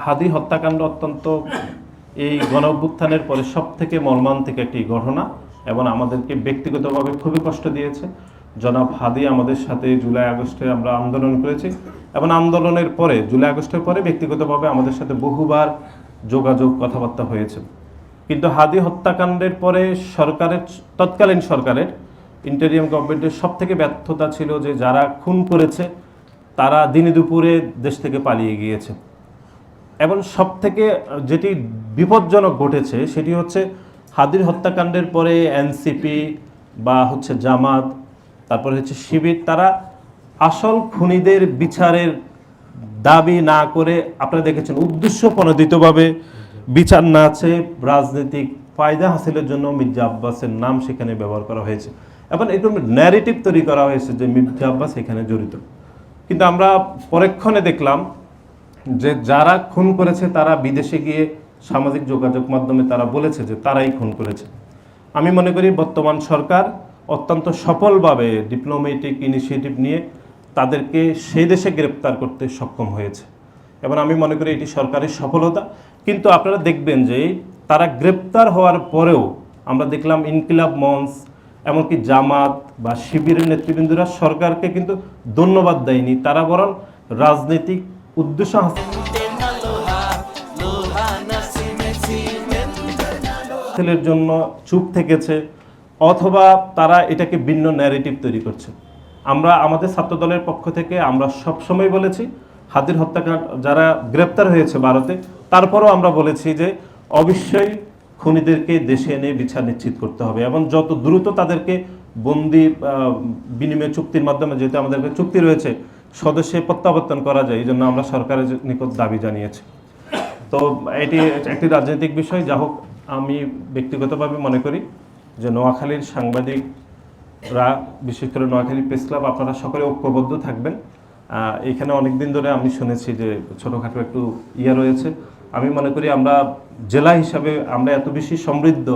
হাদি হত্যাকাণ্ড অত্যন্ত এই গণ অভ্যুত্থানের পরে সবথেকে মর্মান্তিক একটি ঘটনা এবং আমাদেরকে ব্যক্তিগতভাবে খুবই কষ্ট দিয়েছে। জনাব হাদি আমাদের সাথে জুলাই আগস্টে আমরা আন্দোলন করেছি এবং আন্দোলনের পরে জুলাই আগস্টের পরে ব্যক্তিগতভাবে আমাদের সাথে বহুবার যোগাযোগ কথাবার্তা হয়েছে। কিন্তু হাদি হত্যাকাণ্ডের পরে তৎকালীন সরকারের ইন্টেরিয়াম গভর্নমেন্টের সবথেকে ব্যর্থতা ছিল যে যারা খুন করেছে তারা দিনে দুপুরে দেশ থেকে পালিয়ে গিয়েছে। এবং সবথেকে যেটি বিপজ্জনক ঘটেছে সেটি হচ্ছে হাদির হত্যাকাণ্ডের পরে এনসিপি বা জামাত, তারপরে শিবির, তারা আসল খুনিদের বিচারের দাবি না করে আপনারা দেখেছেন উদ্দেশ্যপ্রণোদিতভাবে বিচার না আছে রাজনৈতিক ফায়দা হাসিলের জন্য মির্জা আব্বাসের নাম সেখানে ব্যবহার করা হয়েছে এবং এরকম ন্যারেটিভ তৈরি করা হয়েছে যে মির্জা আব্বাস এখানে জড়িত। কিন্তু আমরা পরক্ষণে দেখলাম যে যারা খুন করেছে তারা বিদেশে গিয়ে সামাজিক যোগাযোগ মাধ্যমে তারা বলেছে যে তারাই খুন করেছে। আমি মনে করি বর্তমান সরকার অত্যন্ত সফলভাবে ডিপ্লোম্যাটিক ইনিশিয়েটিভ নিয়ে তাদেরকে সেই দেশে গ্রেপ্তার করতে সক্ষম হয়েছে এবং আমি মনে করি এটি সরকারের সফলতা। কিন্তু আপনারা দেখবেন যে তারা গ্রেপ্তার হওয়ার পরেও আমরা দেখলাম ইনকিলাব মঞ্চ এমনকি জামাত বা শিবিরের নেতৃবৃন্দরা সরকারকে কিন্তু ধন্যবাদ দেয়নি, তারা বরং রাজনৈতিক উদ্দেশ্য হাসিলের জন্য চুপ থেকেছে অথবা তারা এটাকে ভিন্ন ন্যারেটিভ তৈরি করছে। আমরা আমাদের ছাত্রদলের পক্ষ থেকে আমরা সবসময় বলেছি হাদির হত্যাকাণ্ড যারা গ্রেপ্তার হয়েছে ভারতে, তারপরও আমরা বলেছি যে অবশ্যই খুনিদেরকে দেশে এনে বিচার নিশ্চিত করতে হবে এবং যত দ্রুত তাদেরকে বন্দি বিনিময় চুক্তির মাধ্যমে, যেহেতু আমাদের চুক্তি রয়েছে, স্বদেশে প্রত্যাবর্তন করা যায়, এই জন্য আমরা সরকারের নিকট দাবি জানিয়েছি। তো এটি একটি রাজনৈতিক বিষয়। যা হোক, আমি ব্যক্তিগতভাবে মনে করি যে নোয়াখালীর সাংবাদিকরা, বিশেষ করে নোয়াখালী প্রেস ক্লাব, আপনারা সকলে ঐক্যবদ্ধ থাকবেন। এখানে অনেক দিন ধরে আমি শুনেছি যে ছোটোখাটো একটু রয়েছে। আমি মনে করি আমরা জেলা হিসাবে আমরা এত বেশি সমৃদ্ধ,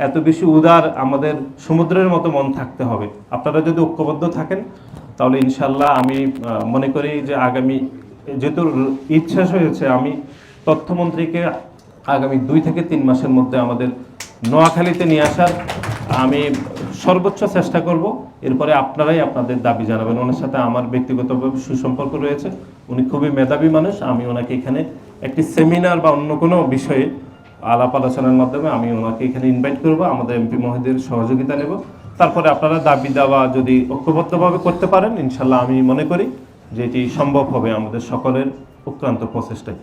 এত বেশি উদার, আমাদের সমুদ্রের মতো মন থাকতে হবে। আপনারা যদি ঐক্যবদ্ধ থাকেন তাহলে ইনশাল্লাহ আমি মনে করি যে আগামী, যেহেতু ঈদ শেষ হয়েছে, আমি তথ্যমন্ত্রীকে আগামী 2 থেকে 3 মাসের মধ্যে আমাদের নোয়াখালীতে নিয়ে আসার আমি সর্বোচ্চ চেষ্টা করব। এরপরে আপনারাই আপনাদের দাবি জানাবেন। ওনার সাথে আমার ব্যক্তিগতভাবে সুসম্পর্ক রয়েছে, উনি খুবই মেধাবী মানুষ। আমি ওনাকে এখানে একটি সেমিনার বা অন্য কোনো বিষয়ে আলাপ আলোচনার মাধ্যমে আমি ওনাকে এখানে ইনভাইট করব, আমাদের এমপি মহোদয়ের সহযোগিতা নেব। তারপরে আপনারা দাবি দাওয়া যদি ঐক্যবদ্ধভাবে করতে পারেন, ইনশাল্লাহ আমি মনে করি যে এটি সম্ভব হবে আমাদের সকলের অক্লান্ত প্রচেষ্টায়।